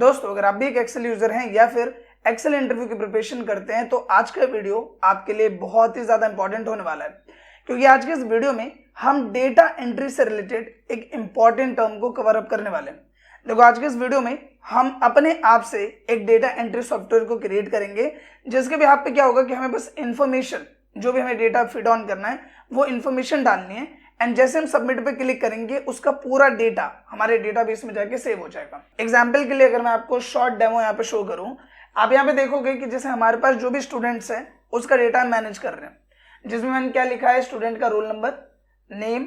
दोस्तों, अगर आप भी एक एक्सेल यूजर हैं या फिर एक्सेल इंटरव्यू की प्रिपरेशन करते हैं तो आज का वीडियो आपके लिए बहुत ही ज्यादा इंपॉर्टेंट होने वाला है, क्योंकि आज के इस वीडियो में हम डेटा एंट्री से रिलेटेड एक इंपॉर्टेंट टर्म को कवर अप करने वाले हैं। देखो, आज के इस वीडियो में हम अपने आप से एक डेटा एंट्री सॉफ्टवेयर को क्रिएट करेंगे, जिसके भी आप पे क्या होगा कि हमें बस इंफॉर्मेशन, जो भी हमें डेटा फीड ऑन करना है वो इन्फॉर्मेशन डालनी है, एंड जैसे हम सबमिट पे क्लिक करेंगे उसका पूरा डेटा हमारे डेटाबेस में जाके सेव हो जाएगा। एग्जांपल के लिए अगर मैं आपको शॉर्ट डेमो यहाँ पे शो करूँ, आप यहाँ पे देखोगे कि जैसे हमारे पास जो भी स्टूडेंट्स हैं उसका डेटा हम मैनेज कर रहे हैं, जिसमें मैंने क्या लिखा है, स्टूडेंट का roll number, name,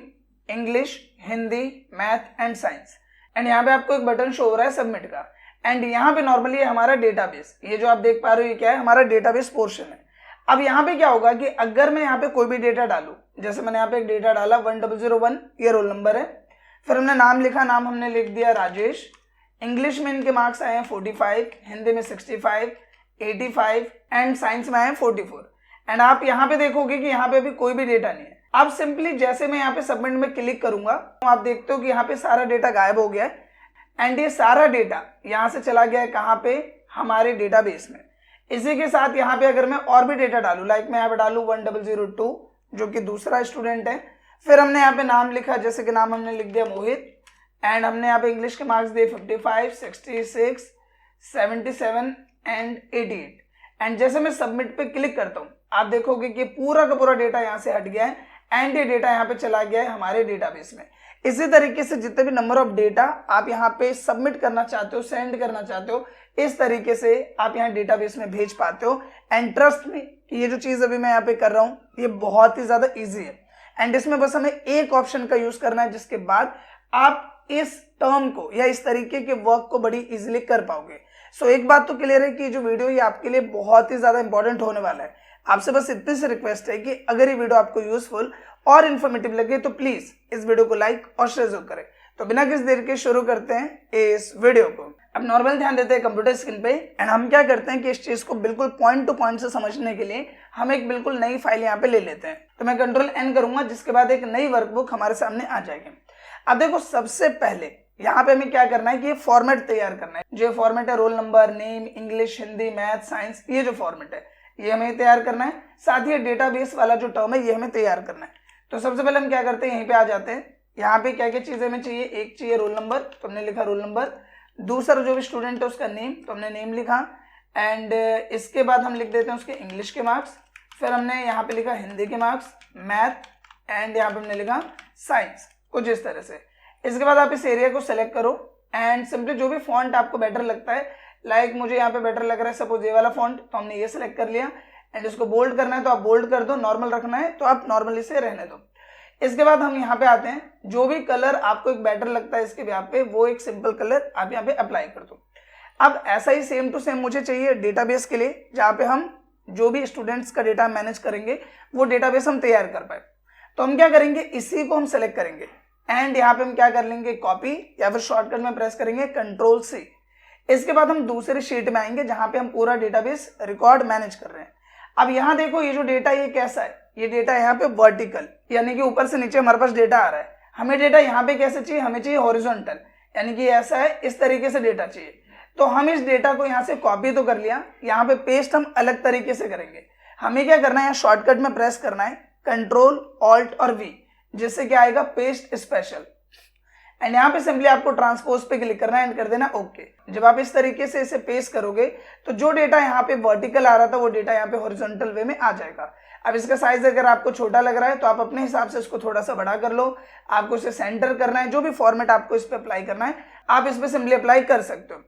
English, Hindi, math and science, and यहाँ पे आपको एक बटन शो हो रहा है सबमिट का। एंड यहाँ पे नॉर्मली हमारा डेटाबेस, ये जो आप देख पा रहे हो ये क्या है, हमारा डेटाबेस पोर्शन है। अब यहाँ पे क्या होगा कि अगर मैं यहाँ पे कोई भी डेटा डालूं, जैसे मैंने यहाँ पे एक डेटा डाला 1001, ये रोल नंबर है, फिर हमने नाम लिखा, नाम हमने लिख दिया राजेश, इंग्लिश में इनके मार्क्स आए हैं 45, हिंदी में 65, 85 एंड साइंस में आए हैं 44। एंड आप यहाँ पे देखोगे कि यहाँ पे अभी कोई भी डेटा नहीं है। अब सिंपली जैसे मैं यहाँ पे सबमिट में क्लिक करूंगा तो आप देखते हो कि यहाँ पे सारा डेटा गायब हो गया है, एंड ये सारा डेटा यहाँ से चला गया है कहाँ पे, हमारे डेटाबेस में। इसी के साथ यहाँ पे अगर मैं और भी डेटा डालूं, लाइक मैं यहाँ पे डालूं 1002 जो कि दूसरा स्टूडेंट है, फिर हमने यहाँ पे नाम लिखा, जैसे कि नाम हमने लिख दिया मोहित, एंड हमने यहाँ पे इंग्लिश के मार्क्स दिए 55, 66, 77 एंड 88, एंड जैसे मैं सबमिट पे क्लिक करता हूँ आप देखोगे कि पूरा का पूरा डेटा यहाँ से हट गया है, एंड ये डेटा यहाँ पे चला गया है हमारे डेटाबेस में। इसी तरीके से जितने भी नंबर ऑफ डेटा आप यहाँ पे सबमिट करना चाहते हो, सेंड करना चाहते हो, इस तरीके से आप यहाँ डेटाबेस में भेज पाते हो। एंड ट्रस्ट मी कि ये जो चीज अभी मैं यहाँ पे कर रहा हूँ ये बहुत ही ज्यादा इजी है, एंड इसमें बस हमें एक ऑप्शन का यूज करना है, जिसके बाद आप इस टर्म को या इस तरीके के वर्क को बड़ी इजीली कर पाओगे। सो एक बात तो क्लियर है कि जो वीडियो ये आपके लिए बहुत ही ज्यादा इंपॉर्टेंट होने वाला है। आपसे बस इतनी सी रिक्वेस्ट है कि अगर ये वीडियो आपको यूजफुल और इन्फॉर्मेटिव लगे तो प्लीज इस वीडियो को लाइक और शेयर जरूर करें। तो बिना किसी देर के शुरू करते हैं इस वीडियो को। अब नॉर्मल ध्यान देते हैं कंप्यूटर स्क्रीन पे, एंड हम क्या करते हैं कि इस चीज को बिल्कुल पॉइंट टू पॉइंट से समझने के लिए हम एक बिल्कुल नई फाइल यहाँ पे ले लेते हैं। तो मैं कंट्रोल N करूंगा, जिसके बाद एक नई वर्कबुक हमारे सामने आ जाएगी। अब देखो, सबसे पहले यहाँ पे हमें क्या करना है कि ये फॉर्मेट तैयार करना है। जो फॉर्मेट है roll number, name, English, Hindi, math, science, ये जो फॉर्मेट है ये हमें तैयार करना है। साथ ही डेटाबेस वाला जो टर्म है ये हमें तैयार करना है। तो सबसे पहले हम क्या करते हैं, यहीं पे आ जाते हैं। यहाँ पे क्या क्या चीजें हमें चाहिए, एक चाहिए रोल नंबर, तो हमने लिखा रोल नंबर। दूसरा जो भी स्टूडेंट है उसका नेम, तो हमने नेम लिखा, एंड इसके बाद हम लिख देते हैं उसके इंग्लिश के मार्क्स, फिर हमने यहाँ पे लिखा हिंदी के मार्क्स, मैथ, एंड यहाँ पे हमने लिखा साइंस, कुछ इस तरह से। इसके बाद आप इस एरिया को सेलेक्ट करो, एंड सिंपली जो भी फॉन्ट आपको बेटर लगता है, लाइक मुझे यहाँ पे बेटर लग रहा है सपोज ये वाला फॉन्ट, तो हमने ये सेलेक्ट कर लिया। एंड इसको बोल्ड करना है तो आप बोल्ड कर दो, नॉर्मल रखना है तो आप नॉर्मली से रहने दो। इसके बाद हम यहाँ पे आते हैं, जो भी कलर आपको एक बेटर लगता है इसके यहाँ पे, वो एक सिंपल कलर आप यहाँ पे अप्लाई कर दो। अब ऐसा ही सेम टू सेम मुझे चाहिए डेटाबेस के लिए, जहाँ पे हम जो भी स्टूडेंट्स का डेटा मैनेज करेंगे वो डेटाबेस हम तैयार कर पाए। तो हम क्या करेंगे, इसी को हम सेलेक्ट करेंगे, एंड यहाँ पे हम क्या कर लेंगे, कॉपी, या फिर शॉर्टकट में प्रेस करेंगे Ctrl+C। इसके बाद हम दूसरे शीट में आएंगे जहां पे हम पूरा डेटाबेस रिकॉर्ड मैनेज कर रहे हैं। अब यहाँ देखो ये जो डेटा ये कैसा है, ये डेटा यहाँ पे वर्टिकल, यानी कि ऊपर से नीचे हमारे पास डेटा आ रहा है। हमें डेटा यहाँ पे कैसे चाहिए, हमें चाहिए हॉरिजॉन्टल, यानी कि ऐसा है, इस तरीके से डेटा चाहिए। तो हम इस डेटा को यहाँ से कॉपी तो कर लिया, यहाँ पे पेस्ट हम अलग तरीके से करेंगे। हमें क्या करना है, यहाँ शॉर्टकट में प्रेस करना है Ctrl+Alt और V, जिससे क्या आएगा, पेस्ट स्पेशल, एंड यहाँ पे सिंपली आपको ट्रांसपोज पे क्लिक करना है एंड कर देना ओके। जब आप इस तरीके से इसे पेस्ट करोगे तो जो डेटा यहाँ पे वर्टिकल आ रहा था वो डेटा यहाँ पे हॉरिजॉन्टल वे में आ जाएगा। अब इसका साइज अगर आपको छोटा लग रहा है तो आप अपने हिसाब से इसको थोड़ा सा बड़ा कर लो। आपको इसे सेंटर करना है, जो भी फॉर्मेट आपको इस पे अप्लाई करना है आप इस पे सिंपली अप्लाई कर सकते हो।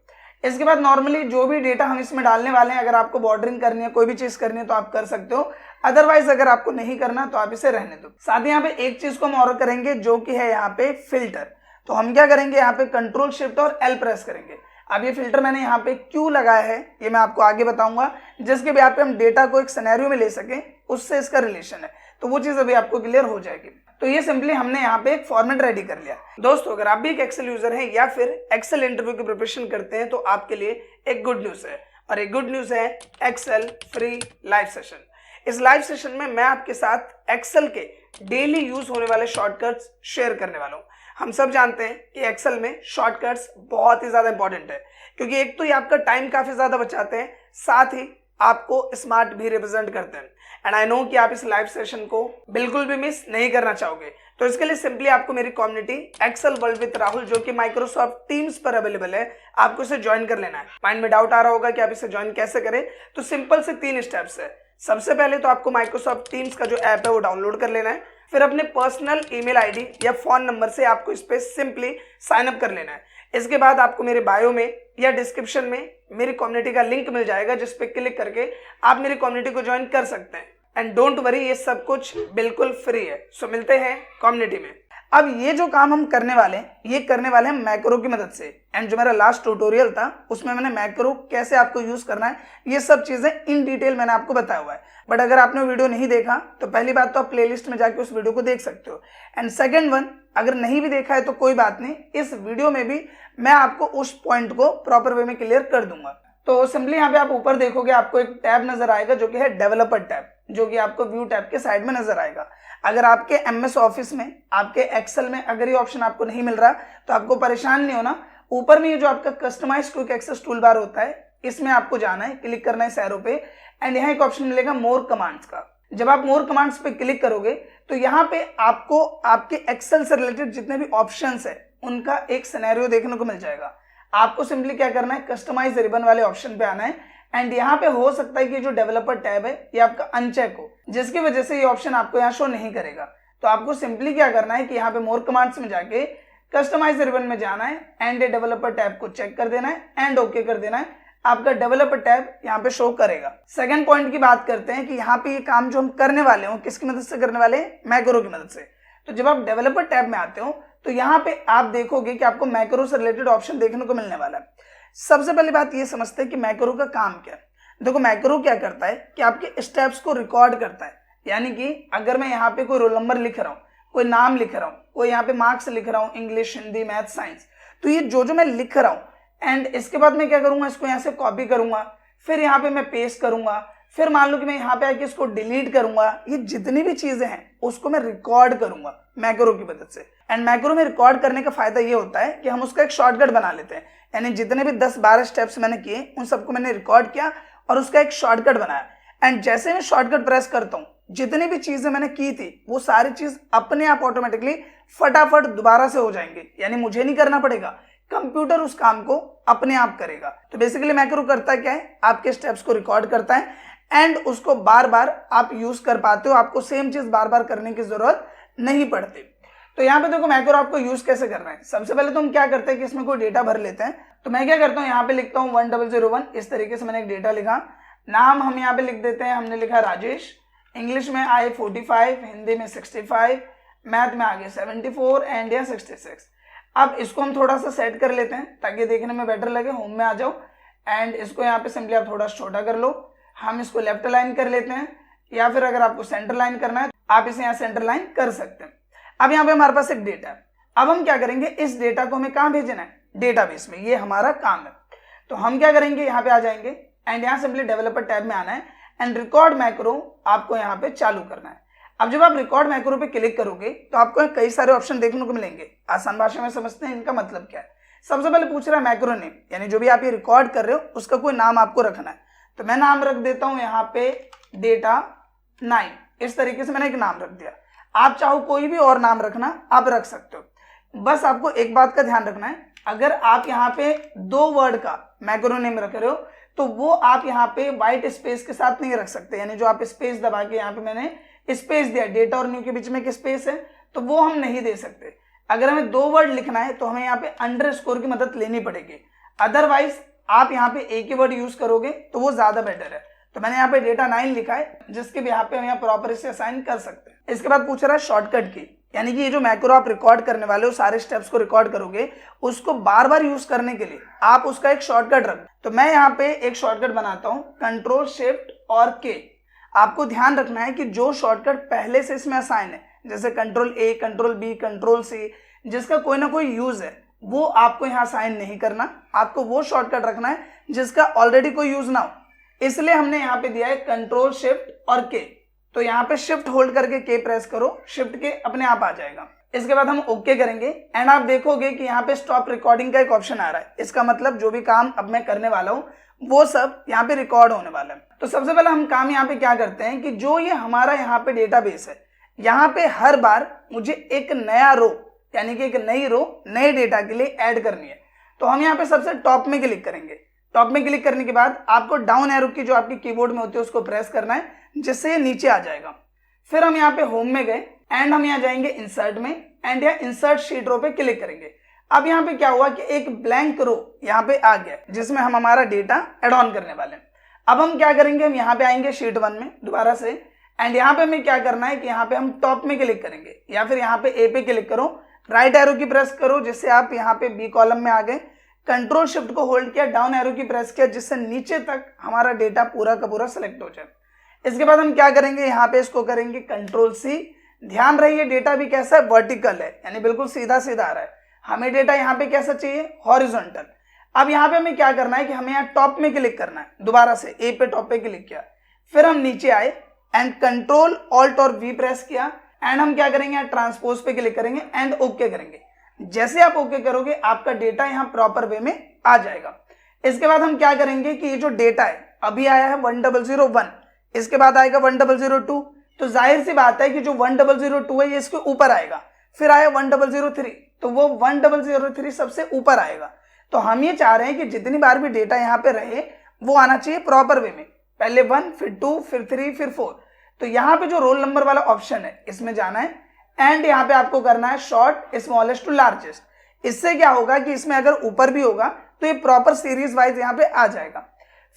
इसके बाद नॉर्मली जो भी डेटा हम इसमें डालने वाले हैं, अगर आपको बॉर्डरिंग करनी है, कोई भी चीज करनी है तो आप कर सकते हो, अदरवाइज अगर आपको नहीं करना तो आप इसे रहने दो। साथ ही यहाँ पे एक चीज को हम और करेंगे जो कि है यहाँ पे फिल्टर। तो हम क्या करेंगे, यहाँ पे Ctrl+Shift और L प्रेस करेंगे। अब ये फिल्टर मैंने यहाँ पे क्यों लगाया है ये मैं आपको आगे बताऊंगा, जिसके भी आप पे हम डेटा को एक सिनेरियो में ले सके, उससे इसका रिलेशन है, तो वो चीज अभी आपको क्लियर हो जाएगी। तो ये सिंपली हमने यहाँ पे एक फॉर्मेट रेडी कर लिया। दोस्तों, अगर आप भी एक एक्सेल यूजर हैं या फिर एक्सेल इंटरव्यू की प्रिपरेशन करते हैं तो आपके लिए एक गुड न्यूज है, और एक गुड न्यूज है एक्सेल फ्री लाइव सेशन। इस लाइव सेशन में मैं आपके साथ एक्सेल के डेली यूज होने वाले शॉर्टकट्स शेयर करने वाला हूँ। हम सब जानते हैं कि एक्सेल में शॉर्टकट्स बहुत ही ज्यादा इंपॉर्टेंट है, क्योंकि एक तो ये आपका टाइम काफी ज्यादा बचाते हैं, साथ ही आपको स्मार्ट भी रिप्रेजेंट करते हैं। एंड आई नो कि आप इस लाइव सेशन को बिल्कुल भी मिस नहीं करना चाहोगे, तो इसके लिए सिंपली आपको मेरी community Excel world with Rahul जो कि माइक्रोसॉफ्ट टीम्स पर अवेलेबल है, आपको इसे ज्वाइन कर लेना है। माइंड में डाउट आ रहा होगा कि आप इसे ज्वाइन कैसे करें, तो सिंपल से 3 स्टेप्स है। सबसे पहले तो आपको माइक्रोसॉफ्ट टीम्स का जो ऐप है वो डाउनलोड कर लेना है, फिर अपने पर्सनल ईमेल आईडी या फोन नंबर से आपको इस पे सिंपली साइन अप कर लेना है। इसके बाद आपको मेरे बायो में या डिस्क्रिप्शन में मेरी कम्युनिटी का लिंक मिल जाएगा, जिस पे क्लिक करके आप मेरी कम्युनिटी को ज्वाइन कर सकते हैं। एंड डोंट वरी, ये सब कुछ बिल्कुल फ्री है। सो मिलते हैं कम्युनिटी में। अब ये जो काम हम करने वाले हैं, ये करने वाले हैं मैक्रो की मदद से। एंड जो मेरा लास्ट ट्यूटोरियल था उसमें मैंने मैक्रो कैसे आपको यूज करना है, ये सब चीजें इन डिटेल मैंने आपको बताया हुआ है। बट अगर आपने वीडियो नहीं देखा तो पहली बात तो आप प्लेलिस्ट में जाके उस वीडियो को देख सकते हो। एंड सेकंड वन, अगर नहीं भी देखा है तो कोई बात नहीं, इस वीडियो में भी मैं आपको उस पॉइंट को प्रॉपर वे में क्लियर कर दूंगा। तो सिंपली यहाँ पे आप ऊपर देखोगे, आपको एक टैब नजर आएगा जो कि है डेवलपर टैब, जो कि आपको व्यू टैब के साइड में नजर आएगा। अगर आपके एमएस ऑफिस में, आपके एक्सेल में अगर ये ऑप्शन आपको नहीं मिल रहा तो आपको परेशान नहीं होना। ऊपर में ये जो आपका customize quick access toolbar होता है, इसमें आपको जाना है, क्लिक करना है इस एरो पे। एंड यहाँ एक ऑप्शन मिलेगा मोर कमांड्स का। जब आप मोर कमांड्स पे क्लिक करोगे तो यहाँ पे आपको आपके एक्सेल से रिलेटेड जितने भी ऑप्शंस है उनका एक सिनेरियो देखने को मिल जाएगा। आपको सिंपली क्या करना है, कस्टमाइज रिबन वाले ऑप्शन पे आना है। एंड यहाँ पे हो सकता है कि जो डेवलपर टैब है ये आपका अनचेक हो, जिसकी वजह से ये ऑप्शन आपको यहाँ शो नहीं करेगा। तो आपको सिंपली क्या करना है कि यहाँ पे मोर कमांड्स में जाके कस्टमाइज रिबन में जाना है एंड डेवलपर टैब को चेक कर देना है एंड ओके कर देना है। आपका डेवलपर टैब यहाँ पे शो करेगा। सेकंड पॉइंट की बात करते हैं कि यहाँ पे ये काम जो हम करने वाले हो किसकी मदद से करने वाले हैं, मैक्रो की मदद से। तो जब आप डेवलपर टैब में आते हो तो यहाँ पे आप देखोगे कि आपको मैक्रो से रिलेटेड ऑप्शन देखने को मिलने वाला है। सबसे पहली बात ये समझते हैं कि मैक्रो का काम क्या है। देखो, मैक्रो क्या करता है कि आपके स्टेप्स को रिकॉर्ड करता है। यानी कि अगर मैं यहाँ पे कोई रोल नंबर लिख रहा हूँ, कोई नाम लिख रहा हूँ, कोई यहाँ पे मार्क्स लिख रहा हूँ, इंग्लिश, हिंदी, मैथ, साइंस, तो ये जो मैं लिख रहा हूँ एंड इसके बाद मैं क्या करूंगा, इसको यहाँ से कॉपी करूंगा, फिर यहाँ पे मैं पेस्ट करूंगा, फिर मान लो कि मैं यहाँ पे आके इसको डिलीट करूंगा। ये जितनी भी चीजें हैं उसको मैं रिकॉर्ड करूंगा मैक्रो की मदद से। एंड मैक्रो में रिकॉर्ड करने का फायदा ये होता है कि हम उसका एक शॉर्टकट बना लेते हैं। यानी जितने भी 10-12 स्टेप्स मैंने किए उन सबको मैंने रिकॉर्ड किया और उसका एक शॉर्टकट बनाया। एंड जैसे मैं शॉर्टकट प्रेस करता हूँ, जितनी भी चीजें मैंने की थी वो सारी चीज अपने आप ऑटोमेटिकली फटाफट दोबारा से हो जाएंगे। यानी मुझे नहीं करना पड़ेगा, कंप्यूटर उस काम को अपने आप करेगा। तो बेसिकली मैक्रो करता क्या है, आपके स्टेप्स को रिकॉर्ड करता है एंड उसको बार बार आप यूज कर पाते हो। आपको सेम चीज बार बार करने की जरूरत नहीं पड़ती। तो यहाँ पे देखो मैक्रो आपको यूज कैसे करना है। सबसे पहले तो हम क्या करते हैं कि इसमें कोई डेटा भर लेते हैं। तो मैं क्या करता हूँ, यहाँ पे लिखता हूँ 1001। इस तरीके से मैंने एक डेटा लिखा। नाम हम यहाँ पे लिख देते हैं, हमने लिखा राजेश। इंग्लिश में आए 45, हिंदी में 65, मैथ में आगे 74 एंड या 66। अब इसको हम थोड़ा सा सेट कर लेते हैं ताकि देखने में बेटर लगे। होम में आ जाओ एंड इसको यहाँ पे सिंपली आप थोड़ा छोटा कर लो। हम इसको लेफ्ट लाइन कर लेते हैं, या फिर अगर आपको सेंटर लाइन करना है आप इसे यहाँ सेंटर लाइन कर सकते हैं। अब यहाँ पे हमारे पास एक डेटा है। अब हम क्या करेंगे, इस डेटा को हमें कहाँ भेजना है, डेटाबेस में। ये हमारा काम है। तो हम क्या करेंगे, यहाँ पे आ जाएंगे एंड यहाँ सिंपली डेवलपर टैब में आना है एंड रिकॉर्ड मैक्रो आपको यहाँ पे चालू करना है। अब जब आप रिकॉर्ड मैक्रो पे क्लिक करोगे तो आपको कई सारे ऑप्शन देखने को मिलेंगे। आसान भाषा में समझते हैं इनका मतलब क्या है। सबसे पहले पूछ रहा है मैक्रो नेम, यानी जो भी आप ये रिकॉर्ड कर रहे हो उसका कोई नाम आपको रखना है। तो मैं नाम रख देता हूं यहाँ पे डेटा 9। इस तरीके से मैंने एक नाम रख दिया। आप चाहो कोई भी और नाम रखना आप रख सकते हो। बस आपको एक बात का ध्यान रखना है, अगर आप यहाँ पे 2 वर्ड का मैक्रो नेम रख रहे हो तो वो आप यहाँ पे व्हाइट स्पेस के साथ नहीं रख सकते। यानी जो आप स्पेस दबा के यहाँ पे मैंने स्पेस दिया, डेटा और न्यू के बीच में एक स्पेस है, तो वो हम नहीं दे सकते। अगर हमें 2 वर्ड लिखना है तो हमें यहाँ पे अंडरस्कोर की मदद लेनी पड़ेगी। अदरवाइज आप यहाँ पे एक ही वर्ड यूज करोगे तो वो ज्यादा बेटर है। तो मैंने यहाँ पे डेटा 9 लिखा है, जिसके भी यहाँ पे हम यहाँ प्रॉपर इसे असाइन कर सकते हैं। इसके बाद पूछ रहा है शॉर्टकट की, यानी कि ये जो मैक्रो आप रिकॉर्ड करने वाले हो, सारे स्टेप्स को रिकॉर्ड करोगे, उसको बार बार यूज करने के लिए आप उसका एक शॉर्टकट रख। तो मैं यहाँ पे एक शॉर्टकट बनाता हूँ, कंट्रोल शिफ्ट और के। आपको ध्यान रखना है कि जो शॉर्टकट पहले से इसमें असाइन है, जैसे control A, control B, control C, जिसका कोई ना कोई यूज है, वो आपको यहाँ साइन नहीं करना। आपको वो शॉर्टकट रखना है जिसका ऑलरेडी कोई यूज ना हो। इसलिए हमने यहाँ पे दिया है कंट्रोल शिफ्ट और के। तो यहाँ पे शिफ्ट होल्ड करके के प्रेस करो, शिफ्ट के अपने आप आ जाएगा। इसके बाद हम ओके करेंगे एंड आप देखोगे कि यहाँ पे स्टॉप रिकॉर्डिंग का एक ऑप्शन आ रहा है। इसका मतलब जो भी काम अब मैं करने वाला हूँ वो सब यहाँ पे रिकॉर्ड होने वाला है। तो सबसे पहले हम काम यहाँ पे क्या करते हैं कि जो ये हमारा यहाँ पे डेटाबेस है, यहाँ पे हर बार मुझे एक नया रो यानी कि एक नई रो नए डेटा के लिए ऐड करनी है। तो हम यहाँ पे सबसे टॉप में क्लिक करेंगे। टॉप में क्लिक करने के बाद आपको डाउन एरो की जो आपकी कीबोर्ड में होती है उसको प्रेस करना है, जिससे ये नीचे आ जाएगा। फिर हम यहाँ पे होम में गए एंड हम यहाँ जाएंगे इंसर्ट में एंड यहाँ इंसर्ट शीट रो पे क्लिक करेंगे। अब यहाँ पे क्या हुआ कि एक ब्लैंक रो यहाँ पे आ गया जिसमें हम हमारा डेटा एड ऑन करने वाले हैं। अब हम क्या करेंगे, हम यहाँ पे आएंगे शीट 1 में दोबारा से एंड यहाँ पे हमें क्या करना है कि यहाँ पे हम टॉप में क्लिक करेंगे या फिर यहाँ पे ए पे क्लिक करो, राइट एरो की प्रेस करो जिससे आप यहाँ पे बी कॉलम में आ गए, कंट्रोल शिफ्ट को होल्ड किया, डाउन एरो की प्रेस किया जिससे नीचे तक हमारा डेटा पूरा का पूरा सेलेक्ट हो जाए। इसके बाद हम क्या करेंगे, यहाँ पे इसको करेंगे कंट्रोल सी। ध्यान रहिए डेटा भी कैसा है, वर्टिकल है यानी बिल्कुल सीधा सीधा आ रहा है। हमें डेटा यहाँ पे कैसा चाहिए, हॉरिजॉन्टल। अब यहाँ पे हमें क्या करना है कि हमें यहाँ टॉप में क्लिक करना है, दोबारा से ए पे टॉप पे क्लिक किया, फिर हम नीचे आए एंड कंट्रोल ऑल्ट और वी प्रेस किया एंड हम क्या करेंगे, यहाँ ट्रांसपोज पे क्लिक करेंगे एंड ओके करेंगे। जैसे आप ओके करोगे आपका डेटा यहाँ प्रॉपर वे में आ जाएगा। इसके बाद हम क्या करेंगे कि ये जो डेटा है अभी आया है 1001, इसके बाद आएगा 1002, तो जाहिर सी बात है कि जो 1002 है ये इसके ऊपर आएगा। फिर आया 1003, तो वो 1003 सबसे ऊपर आएगा। तो हम ये चाह रहे हैं कि जितनी बार भी डेटा यहाँ पे रहे वो आना चाहिए प्रॉपर वे में, पहले 1 फिर 2 फिर 3 फिर 4। तो यहाँ पे जो रोल नंबर वाला ऑप्शन है इसमें जाना है एंड यहाँ पे आपको करना है शॉर्ट स्मॉलेस्ट टू लार्जेस्ट। इससे क्या होगा कि इसमें अगर ऊपर भी होगा तो ये प्रॉपर सीरीज वाइज यहाँ पे आ जाएगा।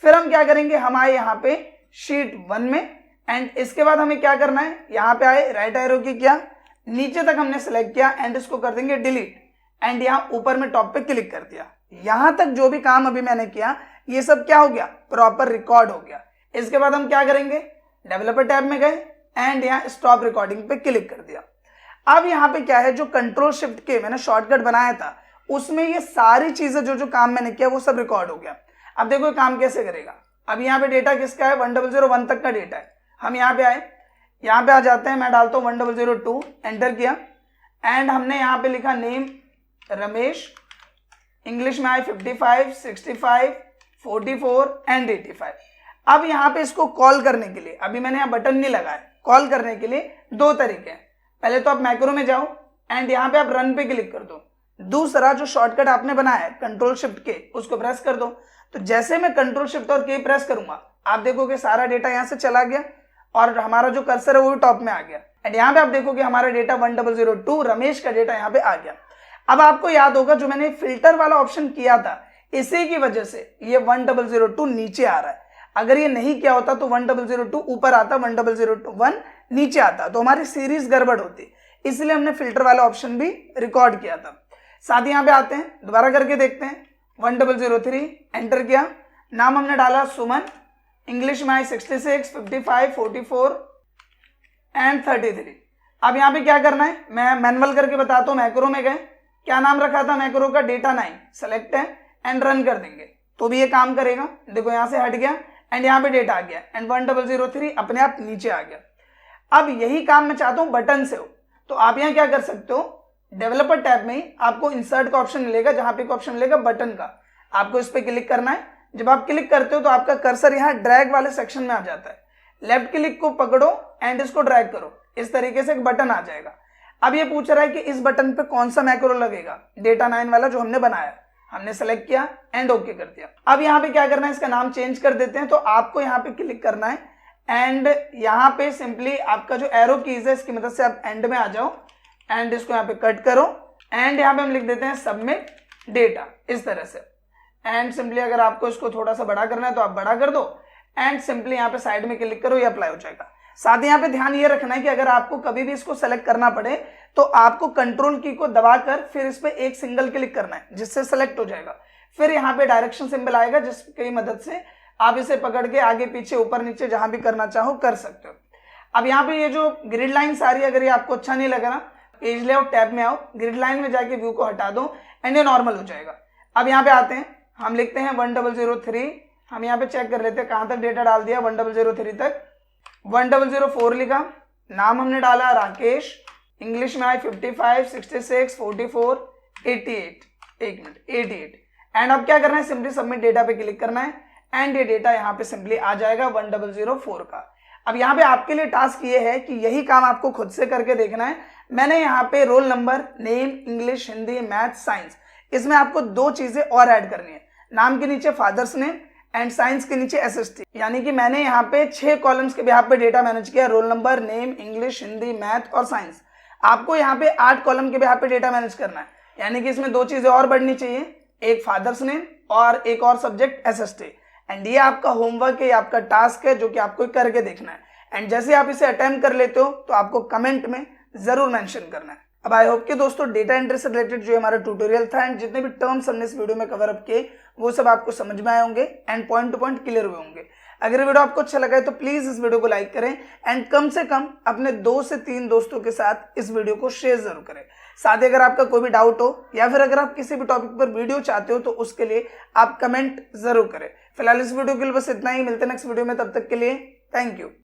फिर हम क्या करेंगे, हम आए यहाँ पे शीट 1 में एंड इसके बाद हमें क्या करना है, यहाँ पे आए राइट एरो की किया, नीचे तक हमने सेलेक्ट किया एंड इसको कर देंगे डिलीट एंड यहाँ ऊपर में टॉप पे क्लिक कर दिया। यहाँ तक जो भी काम अभी मैंने किया ये सब क्या हो गया, प्रॉपर रिकॉर्ड हो गया। इसके बाद हम क्या करेंगे, डेवलपर टैब में गए एंड यहाँ स्टॉप रिकॉर्डिंग पे क्लिक कर दिया। अब यहाँ पे क्या है, जो कंट्रोल शिफ्ट के मैंने शॉर्टकट बनाया था उसमें ये सारी चीजें जो जो काम मैंने किया वो सब रिकॉर्ड हो गया। अब देखो काम कैसे करेगा। अब यहाँ पे डेटा किसका है, 1001 तक का डेटा है। हम यहाँ पे आए, यहाँ पे आ जाते हैं, मैं डालता हूँ 1002, एंटर किया एंड हमने यहाँ पे लिखा नेम रमेश, इंग्लिश में आए 55, 65, 44 एंड 85। अब यहाँ पे इसको कॉल करने के लिए अभी मैंने यहाँ बटन नहीं लगाया, कॉल करने के लिए दो तरीके हैं। पहले तो आप मैक्रो में जाओ एंड यहाँ पे आप रन पे क्लिक कर दो। दूसरा जो शॉर्टकट आपने बनाया है कंट्रोल शिफ्ट के उसको प्रेस कर दो। तो जैसे मैं कंट्रोल शिफ्ट और के प्रेस करूंगा आप देखोगे सारा डेटा यहाँ से चला गया और हमारा जो कर्सर है वो भी टॉप में आ गया एंड यहाँ पे आप देखोगे हमारा डेटा 1002 रमेश का डेटा यहाँ पे आ गया। अब आपको याद होगा जो मैंने फिल्टर वाला ऑप्शन किया था इसी की वजह से ये 1002 नीचे आ रहा है। अगर ये नहीं किया होता तो 1002 ऊपर आता, 1001 नीचे आता, तो हमारी सीरीज गड़बड़ होती। इसलिए हमने फिल्टर वाला ऑप्शन भी रिकॉर्ड किया था। साथ ही यहाँ पे आते हैं, दोबारा करके देखते हैं। 1003 एंटर किया, नाम हमने डाला सुमन, इंग्लिश में आए 66, 55, 44 एंड 33। अब यहाँ पे क्या करना है, मैं मैनुअल करके बताता हूँ। मैक्रो में गए, क्या नाम रखा था मैक्रो का, डेटा 9 सेलेक्ट है एंड रन कर देंगे तो भी ये काम करेगा। देखो यहाँ से हट गया एंड यहाँ पे डेटा आ गया एंड 1003 अपने आप नीचे आ गया। अब यही काम मैं चाहता हूँ बटन से हो, तो आप यहाँ क्या कर सकते हो, डेवलपर टैब में ही आपको इंसर्ट का ऑप्शन मिलेगा, जहां पे ऑप्शन मिलेगा बटन का, आपको इस पे क्लिक करना है। जब आप क्लिक करते हो तो आपका कर्सर यहाँ ड्रैग वाले सेक्शन में आ जाता है। लेफ्ट क्लिक को पकड़ो एंड इसको ड्रैग करो, इस तरीके से एक बटन आ जाएगा। अब ये पूछ रहा है कि इस बटन पे कौन सा मैक्रो लगेगा, डेटा 9 वाला जो हमने बनाया, हमने सेलेक्ट किया एंड ओके कर दिया। अब यहाँ पे क्या करना है, इसका नाम चेंज कर देते हैं। तो आपको यहाँ पे क्लिक करना है एंड यहाँ पे सिंपली आपका जो एरो कीज है इसकी मदद से आप एंड में आ जाओ एंड इसको यहाँ पे कट करो एंड यहाँ पे हम लिख देते हैं सबमिट डेटा, इस तरह से। एंड सिंपली अगर आपको इसको थोड़ा सा बड़ा करना है तो आप बड़ा कर दो एंड सिंपली यहाँ पे साइड में क्लिक करो, ये अप्लाई हो जाएगा। साथ ही यहाँ पे ध्यान ये रखना है कि अगर आपको कभी भी इसको सेलेक्ट करना पड़े तो आपको कंट्रोल की को दबाकर फिर इस पे एक सिंगल क्लिक करना है, जिससे सेलेक्ट हो जाएगा। फिर यहाँ पे डायरेक्शन सिंबल आएगा जिसकी मदद से आप इसे पकड़ के आगे पीछे ऊपर नीचे जहां भी करना चाहो कर सकते हो। अब यहाँ पे ये जो ग्रिड लाइन सारी, अगर ये आपको अच्छा नहीं लगा ना, पेज लेआउट टैब में आओ, ग्रिड लाइन में जाके व्यू को हटा दो एंड ये नॉर्मल हो जाएगा। अब यहाँ पे आते हैं, हम लिखते हैं 1003, हम यहाँ पे चेक कर लेते हैं कहाँ तक डेटा डाल दिया, 1003 तक। 1004 लिखा, नाम हमने डाला राकेश, इंग्लिश में आई 55, 66, 44, 88, एक मिनट 88। एंड अब क्या करना है, सिंपली सबमिट डेटा पे क्लिक करना है एंड ये डेटा यहाँ पे सिंपली आ जाएगा 1004 का। अब यहाँ पे आपके लिए टास्क ये है कि यही काम आपको खुद से करके देखना है। मैंने यहाँ पे roll number, name, English, Hindi, math, science, इसमें आपको 2 चीजें और ऐड करनी है। नाम के नीचे फादर्स नेम एंड साइंस के नीचे SST, यानी कि मैंने यहाँ पे 6 कॉलम्स के बिहाफ पे डेटा मैनेज किया, roll number, name, English, Hindi, math और साइंस। आपको यहाँ पे 8 कॉलम के बिहाफ पे डेटा मैनेज करना है, यानी कि इसमें 2 चीजें और बढ़नी चाहिए, एक फादर्स नेम और एक और सब्जेक्ट SST। एंड ये आपका होमवर्क है, ये आपका टास्क है जो कि आपको करके देखना है। एंड जैसे आप इसे अटेम्प्ट कर लेते हो तो आपको कमेंट में जरूर मेंशन करना है। अब आई होप कि दोस्तों डेटा एंट्री से रिलेटेड जो हमारा ट्यूटोरियल था एंड जितने भी टर्म्स हमने इस वीडियो में कवर अप किए वो सब आपको समझ में आए होंगे and point two point clear हुए होंगे। अगर वीडियो आपको अच्छा लगा है तो प्लीज इस वीडियो को लाइक करें एंड कम से कम अपने 2 से 3 दोस्तों के साथ इस वीडियो को शेयर जरूर करें। साथ ही अगर आपका कोई भी डाउट हो या फिर अगर आप किसी भी टॉपिक पर वीडियो चाहते हो तो उसके लिए आप कमेंट जरूर करें। फिलहाल इस वीडियो के लिए बस इतना ही, मिलते हैं नेक्स्ट वीडियो में, तब तक के लिए थैंक यू।